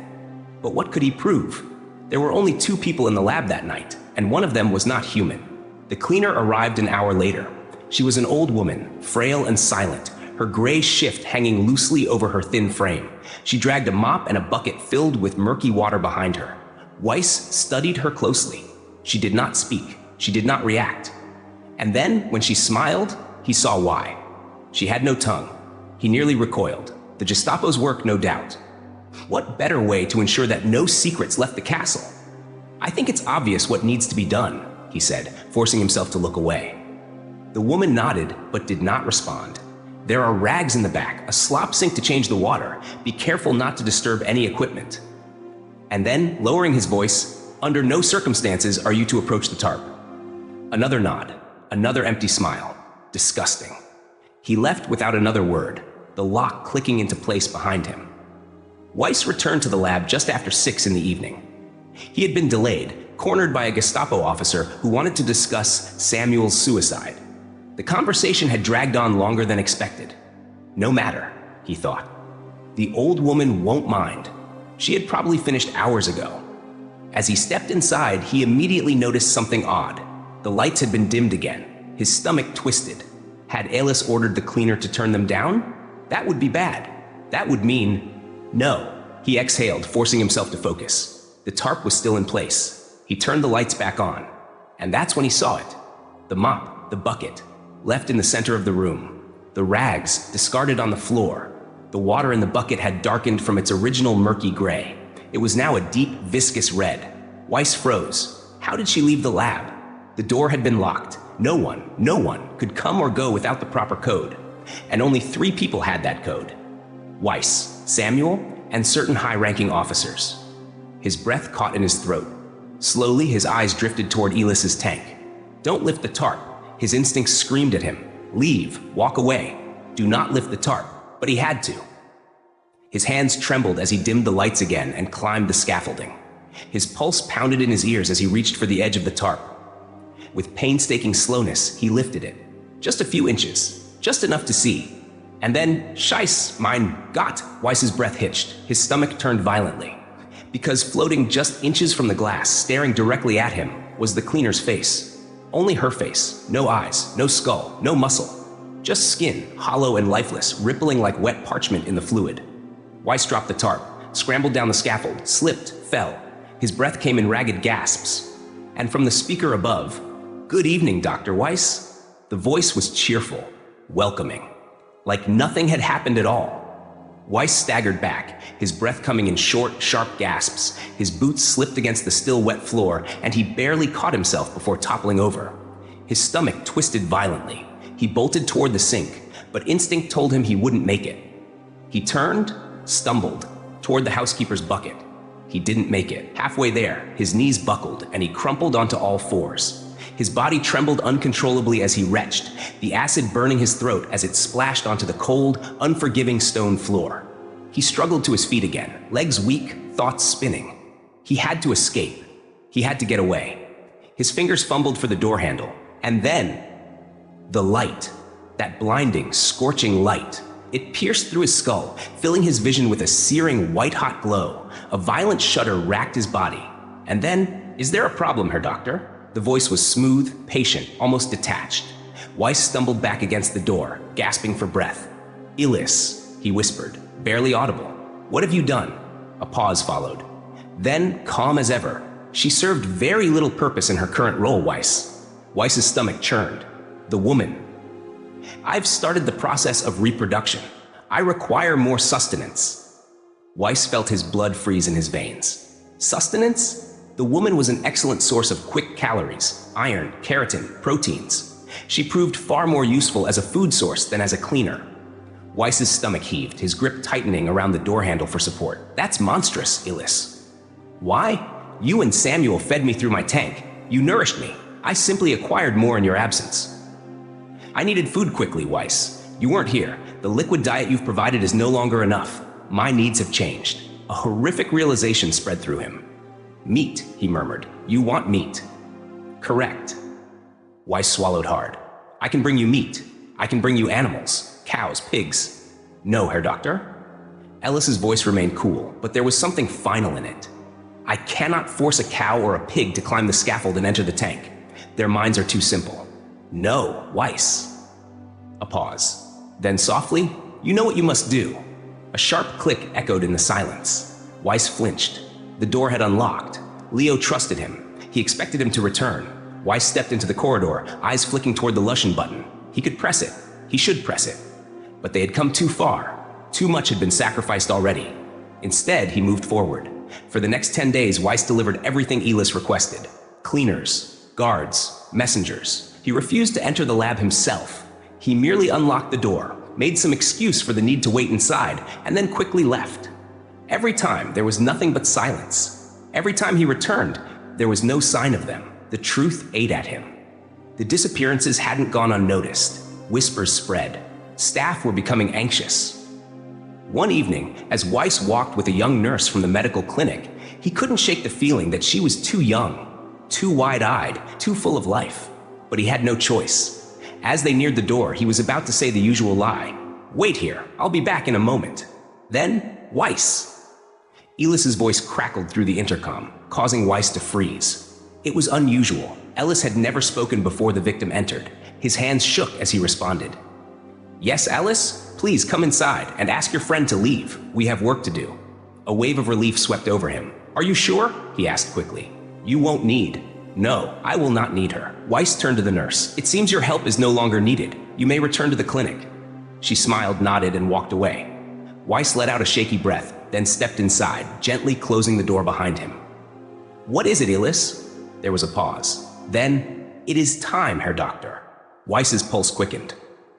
But what could he prove? There were only 2 people in the lab that night, and one of them was not human. The cleaner arrived an hour later. She was an old woman, frail and silent, her gray shift hanging loosely over her thin frame. She dragged a mop and a bucket filled with murky water behind her. Weiss studied her closely. She did not speak. She did not react. And then, when she smiled, he saw why. She had no tongue. He nearly recoiled. The Gestapo's work, no doubt. What better way to ensure that no secrets left the castle? I think it's obvious what needs to be done, he said, forcing himself to look away. The woman nodded, but did not respond. There are rags in the back, a slop sink to change the water. Be careful not to disturb any equipment. And then, lowering his voice, under no circumstances are you to approach the tarp. Another nod, another empty smile. Disgusting. He left without another word, the lock clicking into place behind him. Weiss returned to the lab just after 6 in the evening. He had been delayed, cornered by a Gestapo officer who wanted to discuss Samuel's suicide. The conversation had dragged on longer than expected. No matter, he thought. The old woman won't mind. She had probably finished hours ago. As he stepped inside, he immediately noticed something odd. The lights had been dimmed again. His stomach twisted. Had Alice ordered the cleaner to turn them down? That would be bad. That would mean no. He exhaled, forcing himself to focus. The tarp was still in place. He turned the lights back on. And that's when he saw it. The mop, the bucket, left in the center of the room. The rags, discarded on the floor. The water in the bucket had darkened from its original murky gray. It was now a deep, viscous red. Weiss froze. How did she leave the lab? The door had been locked. No one could come or go without the proper code. And only 3 people had that code. Weiss, Samuel, and certain high-ranking officers. His breath caught in his throat. Slowly, his eyes drifted toward Elis's tank. Don't lift the tarp. His instincts screamed at him. Leave, walk away. Do not lift the tarp. But he had to. His hands trembled as he dimmed the lights again and climbed the scaffolding. His pulse pounded in his ears as he reached for the edge of the tarp. With painstaking slowness, he lifted it. Just a few inches, just enough to see. And then, Scheiss, mein Gott, Weiss's breath hitched. His stomach turned violently. Because floating just inches from the glass, staring directly at him, was the cleaner's face. Only her face, no eyes, no skull, no muscle. Just skin, hollow and lifeless, rippling like wet parchment in the fluid. Weiss dropped the tarp, scrambled down the scaffold, slipped, fell. His breath came in ragged gasps. And from the speaker above, "Good evening, Dr. Weiss." The voice was cheerful, welcoming, like nothing had happened at all. Weiss staggered back, his breath coming in short, sharp gasps. His boots slipped against the still wet floor, and he barely caught himself before toppling over. His stomach twisted violently. He bolted toward the sink, but instinct told him he wouldn't make it. He turned, stumbled, toward the housekeeper's bucket. He didn't make it. Halfway there, his knees buckled, and he crumpled onto all fours. His body trembled uncontrollably as he retched, the acid burning his throat as it splashed onto the cold, unforgiving stone floor. He struggled to his feet again, legs weak, thoughts spinning. He had to escape. He had to get away. His fingers fumbled for the door handle, and then the light, that blinding, scorching light. It pierced through his skull, filling his vision with a searing, white-hot glow. A violent shudder racked his body. And then, "Is there a problem, Herr Doctor?" The voice was smooth, patient, almost detached. Weiss stumbled back against the door, gasping for breath. "Illis," he whispered, barely audible. "What have you done?" A pause followed. Then, calm as ever, "She served very little purpose in her current role, Weiss." Weiss's stomach churned. "The woman. I've started the process of reproduction. I require more sustenance." Weiss felt his blood freeze in his veins. Sustenance? The woman was an excellent source of quick calories, iron, keratin, proteins. She proved far more useful as a food source than as a cleaner. Weiss's stomach heaved, his grip tightening around the door handle for support. "That's monstrous, Illis." "Why? You and Samuel fed me through my tank. You nourished me. I simply acquired more in your absence." "I needed food quickly, Weiss. You weren't here. The liquid diet you've provided is no longer enough. My needs have changed." A horrific realization spread through him. "Meat," he murmured. "You want meat." "Correct." Weiss swallowed hard. "I can bring you meat. I can bring you animals. Cows, pigs." "No, Herr Doctor." Ellis's voice remained cool, but there was something final in it. "I cannot force a cow or a pig to climb the scaffold and enter the tank. Their minds are too simple." "No, Weiss." A pause. Then softly, "You know what you must do." A sharp click echoed in the silence. Weiss flinched. The door had unlocked. Leo trusted him. He expected him to return. Weiss stepped into the corridor, eyes flicking toward the Lushen button. He could press it. He should press it. But they had come too far. Too much had been sacrificed already. Instead, he moved forward. For the next 10 days, Weiss delivered everything Elis requested. Cleaners, guards, messengers. He refused to enter the lab himself. He merely unlocked the door, made some excuse for the need to wait inside, and then quickly left. Every time, there was nothing but silence. Every time he returned, there was no sign of them. The truth ate at him. The disappearances hadn't gone unnoticed. Whispers spread. Staff were becoming anxious. One evening, as Weiss walked with a young nurse from the medical clinic, he couldn't shake the feeling that she was too young, too wide-eyed, too full of life. But he had no choice. As they neared the door, he was about to say the usual lie. "Wait here, I'll be back in a moment." Then, "Weiss." Elis's voice crackled through the intercom, causing Weiss to freeze. It was unusual. Ellis had never spoken before the victim entered. His hands shook as he responded. "Yes, Alice? Please come inside and ask your friend to leave. We have work to do." A wave of relief swept over him. "Are you sure?" he asked quickly. "You won't need." "No, I will not need her." Weiss turned to the nurse. "It seems your help is no longer needed. You may return to the clinic." She smiled, nodded, and walked away. Weiss let out a shaky breath, then stepped inside, gently closing the door behind him. "What is it, Illis?" There was a pause. Then, "It is time, Herr Doctor." Weiss's pulse quickened.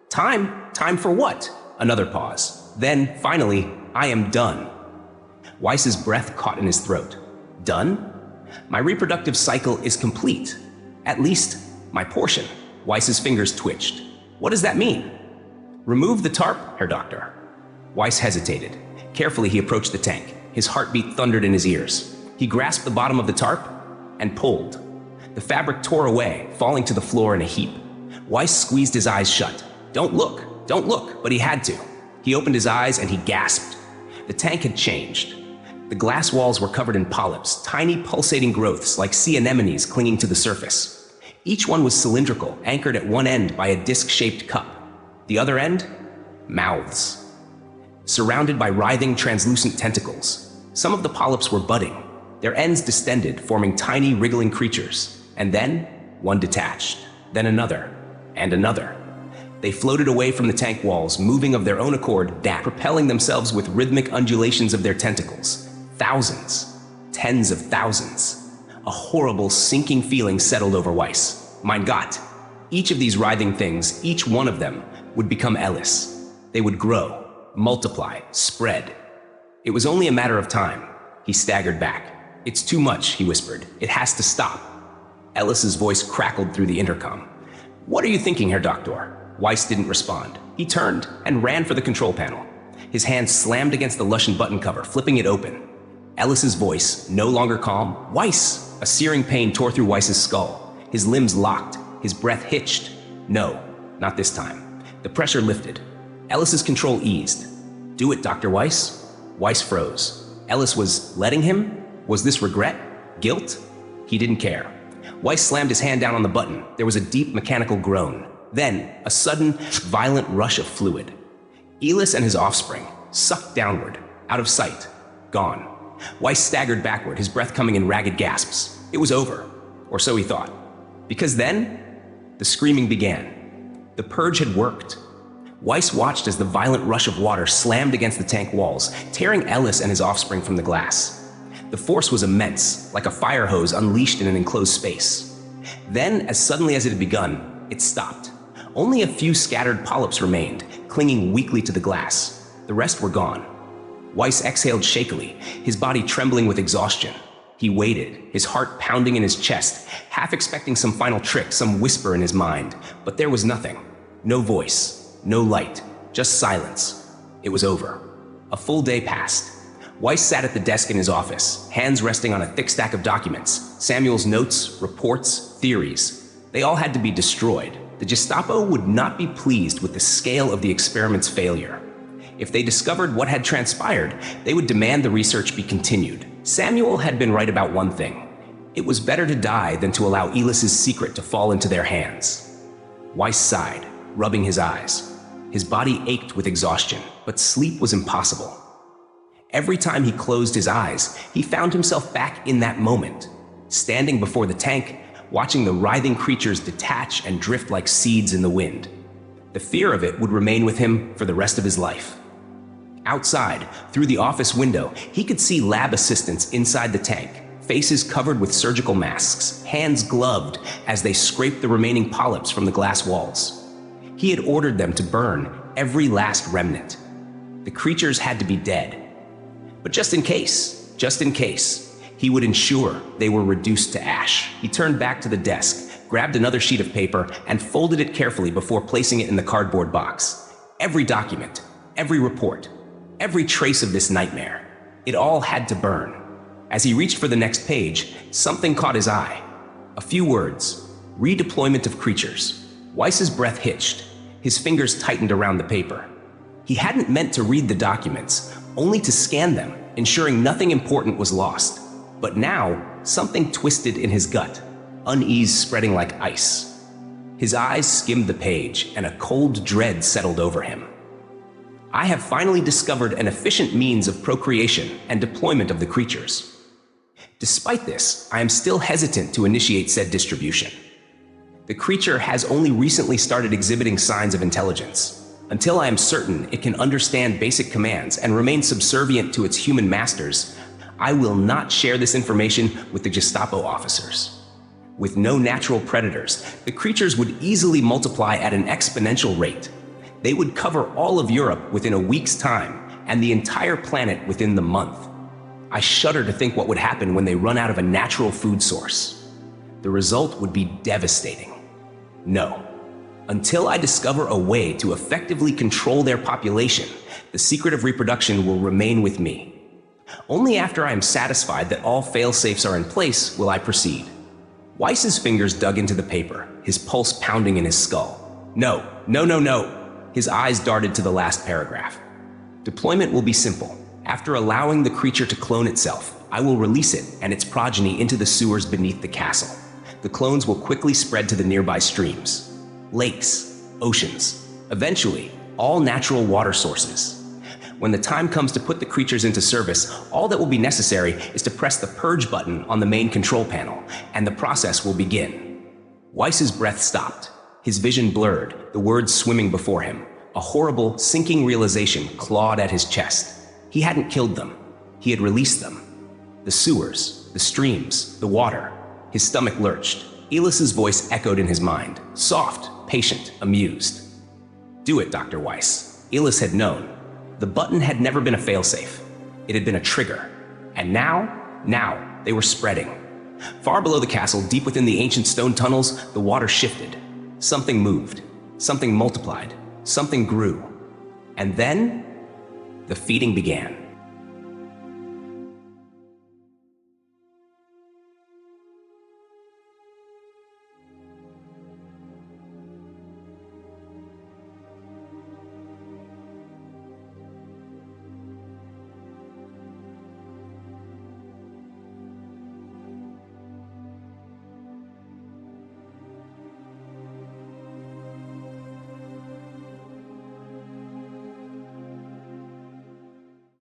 "Time? Time for what?" Another pause. Then, finally, "I am done." Weiss's breath caught in his throat. "Done? My reproductive cycle is complete. At least, my portion." Weiss's fingers twitched. "What does that mean?" "Remove the tarp, Herr Doctor." Weiss hesitated. Carefully, he approached the tank. His heartbeat thundered in his ears. He grasped the bottom of the tarp and pulled. The fabric tore away, falling to the floor in a heap. Weiss squeezed his eyes shut. "Don't look, don't look," but he had to. He opened his eyes and he gasped. The tank had changed. The glass walls were covered in polyps, tiny pulsating growths like sea anemones clinging to the surface. Each one was cylindrical, anchored at one end by a disc-shaped cup. The other end? Mouths. Surrounded by writhing, translucent tentacles. Some of the polyps were budding, their ends distended, forming tiny, wriggling creatures. And then, one detached, then another, and another. They floated away from the tank walls, moving of their own accord, propelling themselves with rhythmic undulations of their tentacles. Thousands, tens of thousands. A horrible, sinking feeling settled over Weiss. Mein Gott! Each of these writhing things, each one of them, would become Ellis. They would grow, multiply, spread. It was only a matter of time. He staggered back. "It's too much," he whispered. "It has to stop." Ellis's voice crackled through the intercom. "What are you thinking, Herr Doctor?" Weiss didn't respond. He turned and ran for the control panel. His hand slammed against the Lushan button cover, flipping it open. Ellis's voice, no longer calm. "Weiss!" A searing pain tore through Weiss's skull. His limbs locked. His breath hitched. No, not this time. The pressure lifted. Ellis's control eased. "Do it, Dr. Weiss." Weiss froze. Ellis was letting him? Was this regret? Guilt? He didn't care. Weiss slammed his hand down on the button. There was a deep mechanical groan. Then, a sudden, violent rush of fluid. Ellis and his offspring, sucked downward, out of sight, gone. Weiss staggered backward, his breath coming in ragged gasps. It was over, or so he thought. Because then, the screaming began. The purge had worked. Weiss watched as the violent rush of water slammed against the tank walls, tearing Ellis and his offspring from the glass. The force was immense, like a fire hose unleashed in an enclosed space. Then, as suddenly as it had begun, it stopped. Only a few scattered polyps remained, clinging weakly to the glass. The rest were gone. Weiss exhaled shakily, his body trembling with exhaustion. He waited, his heart pounding in his chest, half expecting some final trick, some whisper in his mind. But there was nothing. No voice, no light, just silence. It was over. A full day passed. Weiss sat at the desk in his office, hands resting on a thick stack of documents. Samuel's notes, reports, theories. They all had to be destroyed. The Gestapo would not be pleased with the scale of the experiment's failure. If they discovered what had transpired, they would demand the research be continued. Samuel had been right about one thing. It was better to die than to allow Elis's secret to fall into their hands. Weiss sighed, rubbing his eyes. His body ached with exhaustion, but sleep was impossible. Every time he closed his eyes, he found himself back in that moment, standing before the tank, watching the writhing creatures detach and drift like seeds in the wind. The fear of it would remain with him for the rest of his life. Outside, through the office window, he could see lab assistants inside the tank, faces covered with surgical masks, hands gloved as they scraped the remaining polyps from the glass walls. He had ordered them to burn every last remnant. The creatures had to be dead. But just in case, he would ensure they were reduced to ash. He turned back to the desk, grabbed another sheet of paper, and folded it carefully before placing it in the cardboard box. Every document, every report, every trace of this nightmare, it all had to burn. As he reached for the next page, something caught his eye. A few words: redeployment of creatures. Weiss's breath hitched. His fingers tightened around the paper. He hadn't meant to read the documents, only to scan them, ensuring nothing important was lost. But now, something twisted in his gut, unease spreading like ice. His eyes skimmed the page, and a cold dread settled over him. I have finally discovered an efficient means of procreation and deployment of the creatures. Despite this, I am still hesitant to initiate said distribution. The creature has only recently started exhibiting signs of intelligence. Until I am certain it can understand basic commands and remain subservient to its human masters, I will not share this information with the Gestapo officers. With no natural predators, the creatures would easily multiply at an exponential rate. They would cover all of Europe within a week's time, and the entire planet within the month. I shudder to think what would happen when they run out of a natural food source. The result would be devastating. No. Until I discover a way to effectively control their population, the secret of reproduction will remain with me. Only after I am satisfied that all fail-safes are in place will I proceed. Weiss's fingers dug into the paper, his pulse pounding in his skull. No. His eyes darted to the last paragraph. Deployment will be simple. After allowing the creature to clone itself, I will release it and its progeny into the sewers beneath the castle. The clones will quickly spread to the nearby streams, lakes, oceans, eventually, all natural water sources. When the time comes to put the creatures into service, all that will be necessary is to press the purge button on the main control panel, and the process will begin. Weiss's breath stopped, his vision blurred, the words swimming before him. A horrible, sinking realization clawed at his chest. He hadn't killed them. He had released them. The sewers, the streams, the water. His stomach lurched. Elis's voice echoed in his mind, soft, patient, amused. Do it, Dr. Weiss. Elis had known. The button had never been a failsafe. It had been a trigger. And now, they were spreading. Far below the castle, deep within the ancient stone tunnels, the water shifted. Something moved. Something multiplied. Something grew. And then, the feeding began.